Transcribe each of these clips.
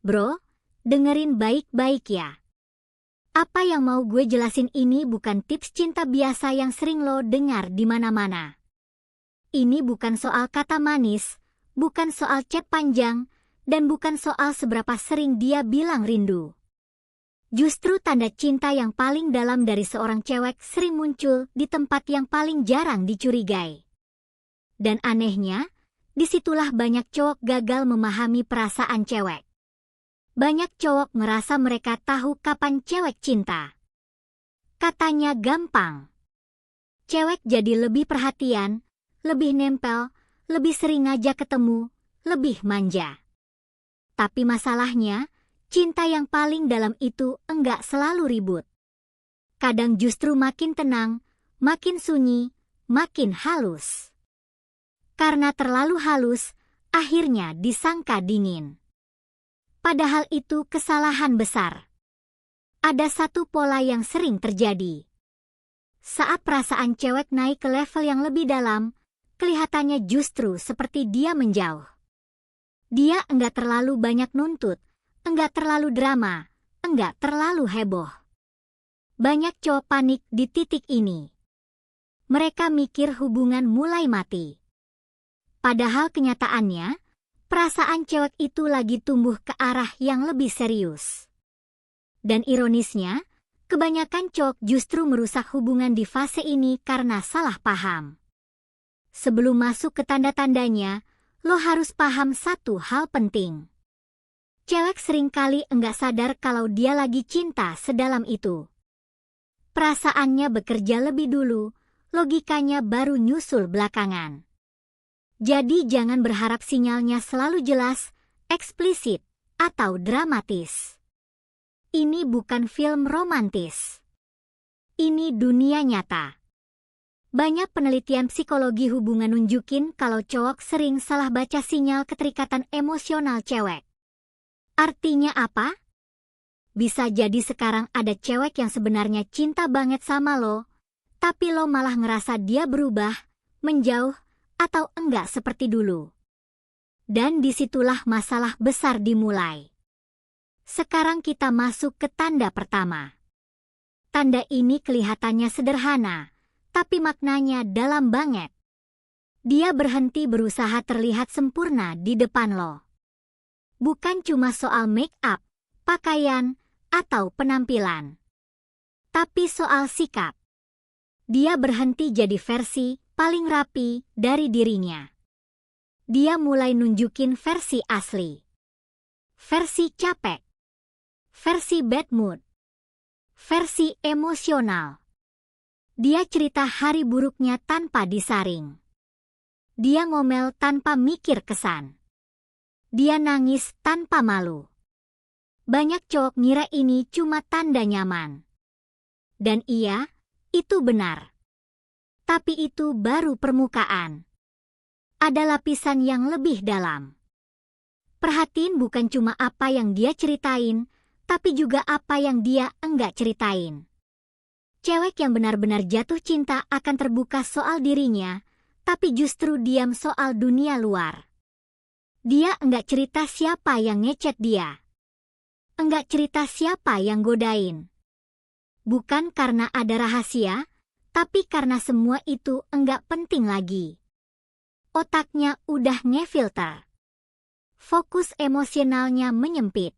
Bro, dengerin baik-baik ya. Apa yang mau gue jelasin ini bukan tips cinta biasa yang sering lo dengar di mana-mana. Ini bukan soal kata manis, bukan soal chat panjang, dan bukan soal seberapa sering dia bilang rindu. Justru tanda cinta yang paling dalam dari seorang cewek sering muncul di tempat yang paling jarang dicurigai. Dan anehnya, disitulah banyak cowok gagal memahami perasaan cewek. Banyak cowok ngerasa mereka tahu kapan cewek cinta. Katanya gampang. Cewek jadi lebih perhatian, lebih nempel, lebih sering ngajak ketemu, lebih manja. Tapi masalahnya, cinta yang paling dalam itu enggak selalu ribut. Kadang justru makin tenang, makin sunyi, makin halus. Karena terlalu halus, akhirnya disangka dingin. Padahal itu kesalahan besar. Ada satu pola yang sering terjadi. Saat perasaan cewek naik ke level yang lebih dalam, kelihatannya justru seperti dia menjauh. Dia enggak terlalu banyak nuntut, enggak terlalu drama, enggak terlalu heboh. Banyak cowok panik di titik ini. Mereka mikir hubungan mulai mati. Padahal kenyataannya, perasaan cewek itu lagi tumbuh ke arah yang lebih serius. Dan ironisnya, kebanyakan cowok justru merusak hubungan di fase ini karena salah paham. Sebelum masuk ke tanda-tandanya, lo harus paham satu hal penting. Cewek seringkali enggak sadar kalau dia lagi cinta sedalam itu. Perasaannya bekerja lebih dulu, logikanya baru nyusul belakangan. Jadi jangan berharap sinyalnya selalu jelas, eksplisit, atau dramatis. Ini bukan film romantis. Ini dunia nyata. Banyak penelitian psikologi hubungan nunjukin kalau cowok sering salah baca sinyal keterikatan emosional cewek. Artinya apa? Bisa jadi sekarang ada cewek yang sebenarnya cinta banget sama lo, tapi lo malah ngerasa dia berubah, menjauh, atau enggak seperti dulu. Dan disitulah masalah besar dimulai. Sekarang kita masuk ke tanda pertama. Tanda ini kelihatannya sederhana, tapi maknanya dalam banget. Dia berhenti berusaha terlihat sempurna di depan lo. Bukan cuma soal make up, pakaian, atau penampilan. Tapi soal sikap. Dia berhenti jadi versi paling rapi dari dirinya. Dia mulai nunjukin versi asli. Versi capek. Versi bad mood. Versi emosional. Dia cerita hari buruknya tanpa disaring. Dia ngomel tanpa mikir kesan. Dia nangis tanpa malu. Banyak cowok ngira ini cuma tanda nyaman. Dan iya, itu benar. Tapi itu baru permukaan. Ada lapisan yang lebih dalam. Perhatiin bukan cuma apa yang dia ceritain, tapi juga apa yang dia enggak ceritain. Cewek yang benar-benar jatuh cinta akan terbuka soal dirinya, tapi justru diam soal dunia luar. Dia enggak cerita siapa yang ngechat dia. Enggak cerita siapa yang godain. Bukan karena ada rahasia, tapi karena semua itu enggak penting lagi. Otaknya udah ngefilter. Fokus emosionalnya menyempit.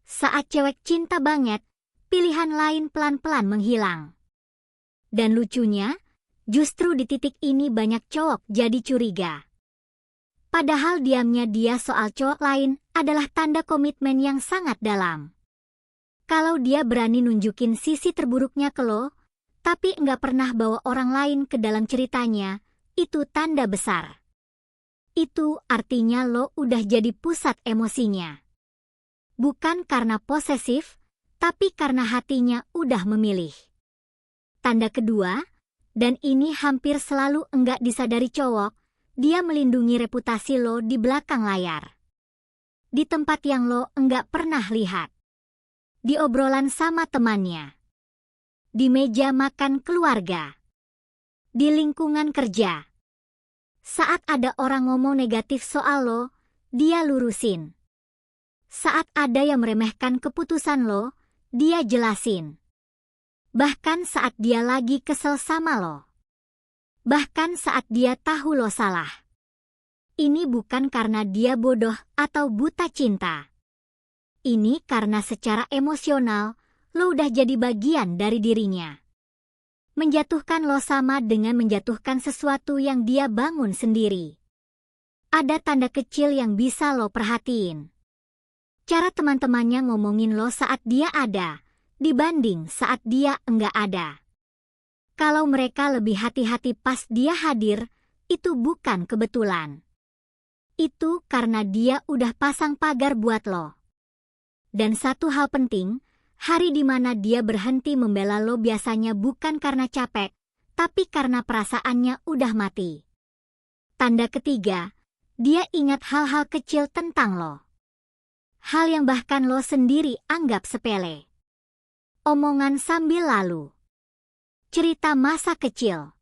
Saat cewek cinta banget, pilihan lain pelan-pelan menghilang. Dan lucunya, justru di titik ini banyak cowok jadi curiga. Padahal diamnya dia soal cowok lain adalah tanda komitmen yang sangat dalam. Kalau dia berani nunjukin sisi terburuknya ke lo, tapi enggak pernah bawa orang lain ke dalam ceritanya, itu tanda besar. Itu artinya lo udah jadi pusat emosinya. Bukan karena posesif, tapi karena hatinya udah memilih. Tanda kedua, dan ini hampir selalu enggak disadari cowok, dia melindungi reputasi lo di belakang layar. Di tempat yang lo enggak pernah lihat. Di obrolan sama temannya. Di meja makan keluarga. Di lingkungan kerja. Saat ada orang ngomong negatif soal lo, dia lurusin. Saat ada yang meremehkan keputusan lo, dia jelasin. Bahkan saat dia lagi kesel sama lo. Bahkan saat dia tahu lo salah. Ini bukan karena dia bodoh atau buta cinta. Ini karena secara emosional, lo udah jadi bagian dari dirinya. Menjatuhkan lo sama dengan menjatuhkan sesuatu yang dia bangun sendiri. Ada tanda kecil yang bisa lo perhatiin. Cara teman-temannya ngomongin lo saat dia ada, dibanding saat dia enggak ada. Kalau mereka lebih hati-hati pas dia hadir, itu bukan kebetulan. Itu karena dia udah pasang pagar buat lo. Dan satu hal penting, hari di mana dia berhenti membela lo biasanya bukan karena capek, tapi karena perasaannya udah mati. Tanda ketiga, dia ingat hal-hal kecil tentang lo. Hal yang bahkan lo sendiri anggap sepele. Omongan sambil lalu. Cerita masa kecil.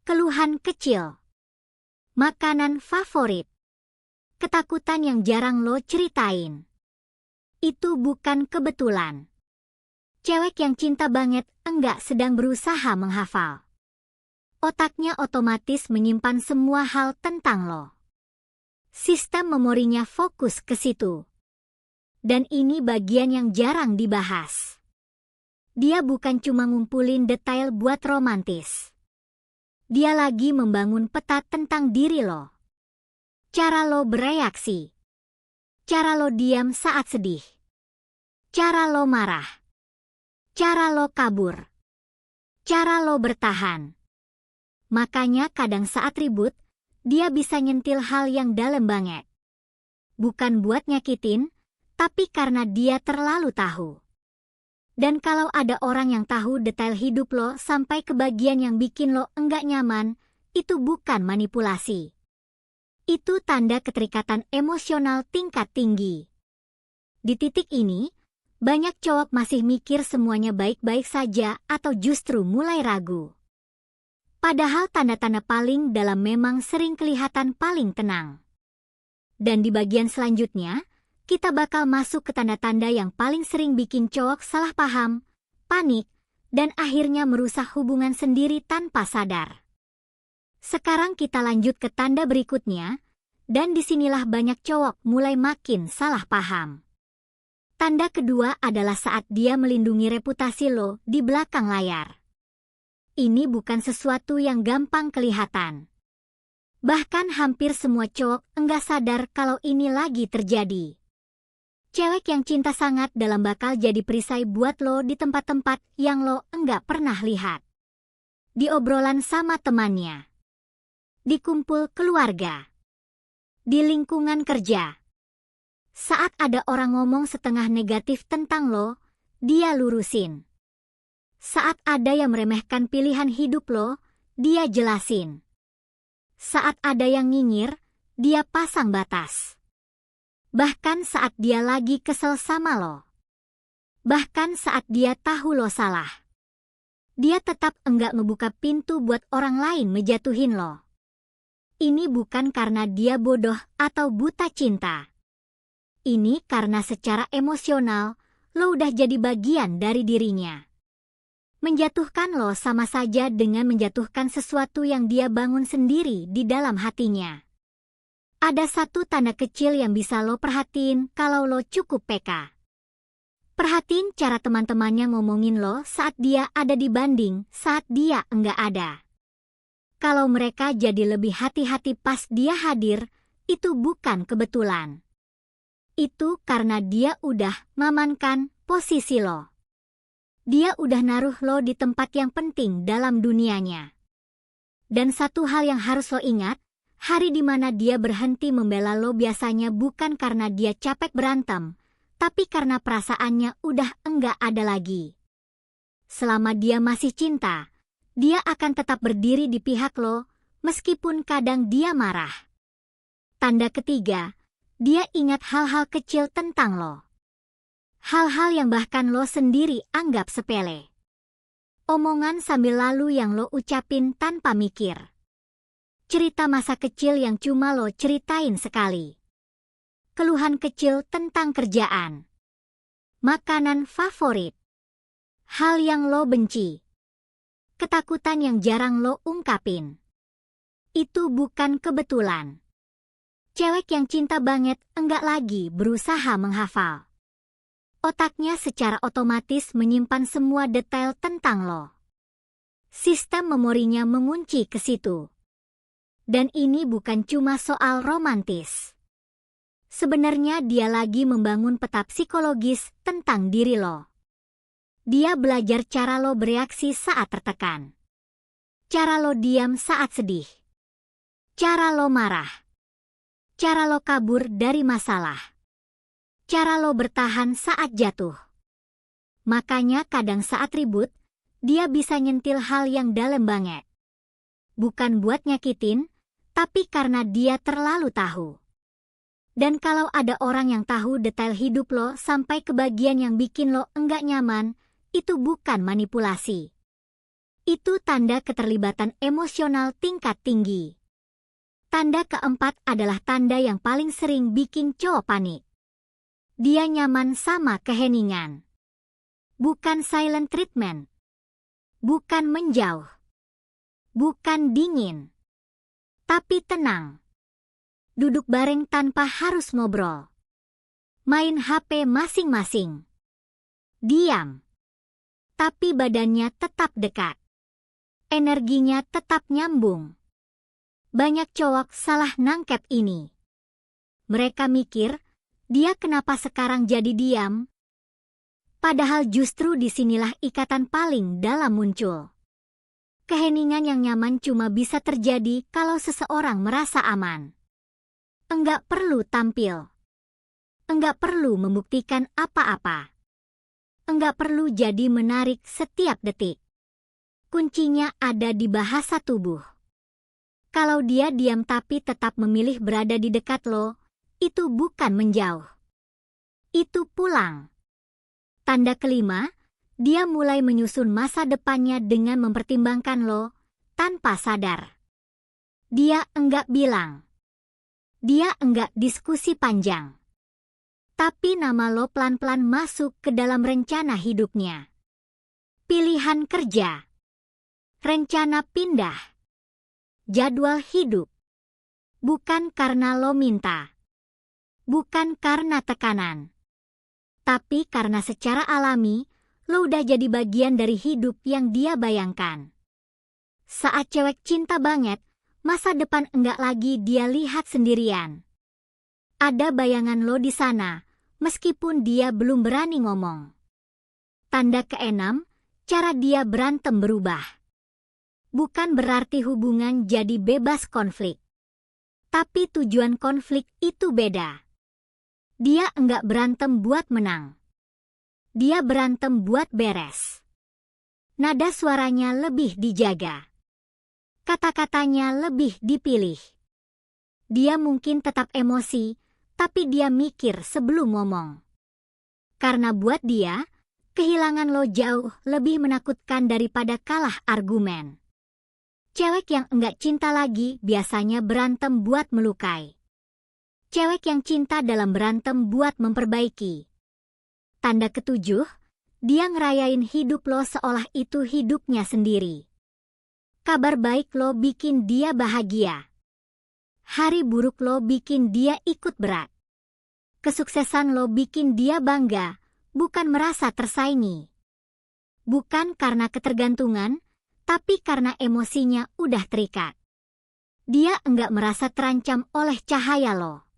Keluhan kecil. Makanan favorit. Ketakutan yang jarang lo ceritain. Itu bukan kebetulan. Cewek yang cinta banget enggak sedang berusaha menghafal. Otaknya otomatis menyimpan semua hal tentang lo. Sistem memorinya fokus ke situ. Dan ini bagian yang jarang dibahas. Dia bukan cuma ngumpulin detail buat romantis. Dia lagi membangun peta tentang diri lo. Cara lo bereaksi. Cara lo diam saat sedih. Cara lo marah. Cara lo kabur. Cara lo bertahan. Makanya kadang saat ribut, dia bisa nyentil hal yang dalam banget. Bukan buat nyakitin, tapi karena dia terlalu tahu. Dan kalau ada orang yang tahu detail hidup lo sampai ke bagian yang bikin lo enggak nyaman, itu bukan manipulasi. Itu tanda keterikatan emosional tingkat tinggi. Di titik ini, banyak cowok masih mikir semuanya baik-baik saja atau justru mulai ragu. Padahal tanda-tanda paling dalam memang sering kelihatan paling tenang. Dan di bagian selanjutnya, kita bakal masuk ke tanda-tanda yang paling sering bikin cowok salah paham, panik, dan akhirnya merusak hubungan sendiri tanpa sadar. Sekarang kita lanjut ke tanda berikutnya, dan disinilah banyak cowok mulai makin salah paham. Tanda kedua adalah saat dia melindungi reputasi lo di belakang layar. Ini bukan sesuatu yang gampang kelihatan. Bahkan hampir semua cowok enggak sadar kalau ini lagi terjadi. Cewek yang cinta sangat dalam bakal jadi perisai buat lo di tempat-tempat yang lo enggak pernah lihat. Di obrolan sama temannya. Di kumpul keluarga. Di lingkungan kerja. Saat ada orang ngomong setengah negatif tentang lo, dia lurusin. Saat ada yang meremehkan pilihan hidup lo, dia jelasin. Saat ada yang nyinyir, dia pasang batas. Bahkan saat dia lagi kesel sama lo. Bahkan saat dia tahu lo salah. Dia tetap enggak ngebuka pintu buat orang lain menjatuhin lo. Ini bukan karena dia bodoh atau buta cinta. Ini karena secara emosional, lo udah jadi bagian dari dirinya. Menjatuhkan lo sama saja dengan menjatuhkan sesuatu yang dia bangun sendiri di dalam hatinya. Ada satu tanda kecil yang bisa lo perhatiin kalau lo cukup peka. Perhatiin cara teman-temannya ngomongin lo saat dia ada dibanding saat dia enggak ada. Kalau mereka jadi lebih hati-hati pas dia hadir, itu bukan kebetulan. Itu karena dia udah ngamankan posisi lo. Dia udah naruh lo di tempat yang penting dalam dunianya. Dan satu hal yang harus lo ingat, hari di mana dia berhenti membela lo biasanya bukan karena dia capek berantem, tapi karena perasaannya udah enggak ada lagi. Selama dia masih cinta, dia akan tetap berdiri di pihak lo, meskipun kadang dia marah. Tanda ketiga, dia ingat hal-hal kecil tentang lo. Hal-hal yang bahkan lo sendiri anggap sepele. Omongan sambil lalu yang lo ucapin tanpa mikir. Cerita masa kecil yang cuma lo ceritain sekali. keluhan kecil tentang kerjaan, makanan favorit, hal yang lo benci, ketakutan yang jarang lo ungkapin. Itu bukan kebetulan. Cewek yang cinta banget enggak lagi berusaha menghafal. Otaknya secara otomatis menyimpan semua detail tentang lo. Sistem memorinya mengunci ke situ. Dan ini bukan cuma soal romantis. Sebenarnya dia lagi membangun peta psikologis tentang diri lo. Dia belajar cara lo bereaksi saat tertekan. Cara lo diam saat sedih. Cara lo marah. Cara lo kabur dari masalah. Cara lo bertahan saat jatuh. Makanya kadang saat ribut, dia bisa nyentil hal yang dalam banget. Bukan buat nyakitin, tapi karena dia terlalu tahu. Dan kalau ada orang yang tahu detail hidup lo sampai ke bagian yang bikin lo enggak nyaman, itu bukan manipulasi. Itu tanda keterlibatan emosional tingkat tinggi. Tanda keempat adalah tanda yang paling sering bikin cowok panik. Dia nyaman sama keheningan. Bukan silent treatment. Bukan menjauh. Bukan dingin. Tapi tenang. Duduk bareng tanpa harus ngobrol. Main HP masing-masing. Diam. Tapi badannya tetap dekat. Energinya tetap nyambung. Banyak cowok salah nangkep ini. Mereka mikir, dia kenapa sekarang jadi diam? Padahal justru disinilah ikatan paling dalam muncul. Keheningan yang nyaman cuma bisa terjadi kalau seseorang merasa aman. Enggak perlu tampil. Enggak perlu membuktikan apa-apa. Enggak perlu jadi menarik setiap detik. Kuncinya ada di bahasa tubuh. Kalau dia diam tapi tetap memilih berada di dekat lo, itu bukan menjauh. Itu pulang. Tanda kelima, dia mulai menyusun masa depannya dengan mempertimbangkan lo, tanpa sadar. Dia enggak bilang. Dia enggak diskusi panjang. Tapi nama lo pelan-pelan masuk ke dalam rencana hidupnya. Pilihan kerja. Rencana pindah. Jadwal hidup. Bukan karena lo minta. Bukan karena tekanan. Tapi karena secara alami, lo udah jadi bagian dari hidup yang dia bayangkan. Saat cewek cinta banget, masa depan enggak lagi dia lihat sendirian. Ada bayangan lo di sana, meskipun dia belum berani ngomong. Tanda keenam, cara dia berantem berubah. Bukan berarti hubungan jadi bebas konflik. Tapi tujuan konflik itu beda. Dia enggak berantem buat menang. Dia berantem buat beres. Nada suaranya lebih dijaga. Kata-katanya lebih dipilih. Dia mungkin tetap emosi, tapi dia mikir sebelum ngomong. Karena buat dia, kehilangan lo jauh lebih menakutkan daripada kalah argumen. Cewek yang enggak cinta lagi biasanya berantem buat melukai. Cewek yang cinta dalam berantem buat memperbaiki. Tanda ketujuh, dia ngerayain hidup lo seolah itu hidupnya sendiri. Kabar baik lo bikin dia bahagia. Hari buruk lo bikin dia ikut berat. Kesuksesan lo bikin dia bangga, bukan merasa tersaingi. Bukan karena ketergantungan, tapi karena emosinya udah terikat. Dia enggak merasa terancam oleh cahaya lo.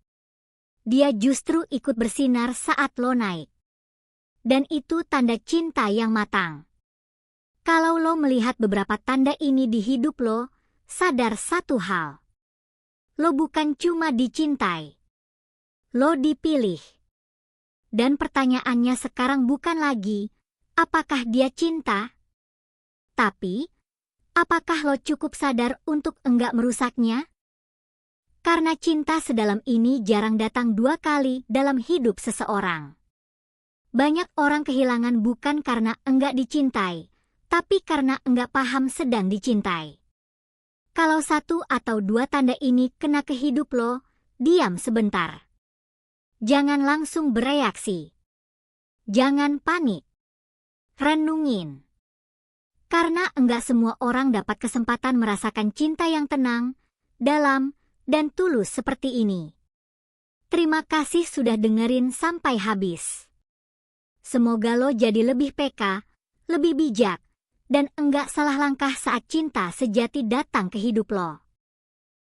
Dia justru ikut bersinar saat lo naik. Dan itu tanda cinta yang matang. Kalau lo melihat beberapa tanda ini di hidup lo, sadar satu hal. Lo bukan cuma dicintai. Lo dipilih. Dan pertanyaannya sekarang bukan lagi, apakah dia cinta? Tapi, apakah lo cukup sadar untuk enggak merusaknya? Karena cinta sedalam ini jarang datang dua kali dalam hidup seseorang. Banyak orang kehilangan bukan karena enggak dicintai, tapi karena enggak paham sedang dicintai. Kalau satu atau dua tanda ini kena ke hidup lo, diam sebentar. Jangan langsung bereaksi. Jangan panik. Renungin. Karena enggak semua orang dapat kesempatan merasakan cinta yang tenang, dalam, dan tulus seperti ini. Terima kasih sudah dengerin sampai habis. Semoga lo jadi lebih peka, lebih bijak, dan enggak salah langkah saat cinta sejati datang ke hidup lo.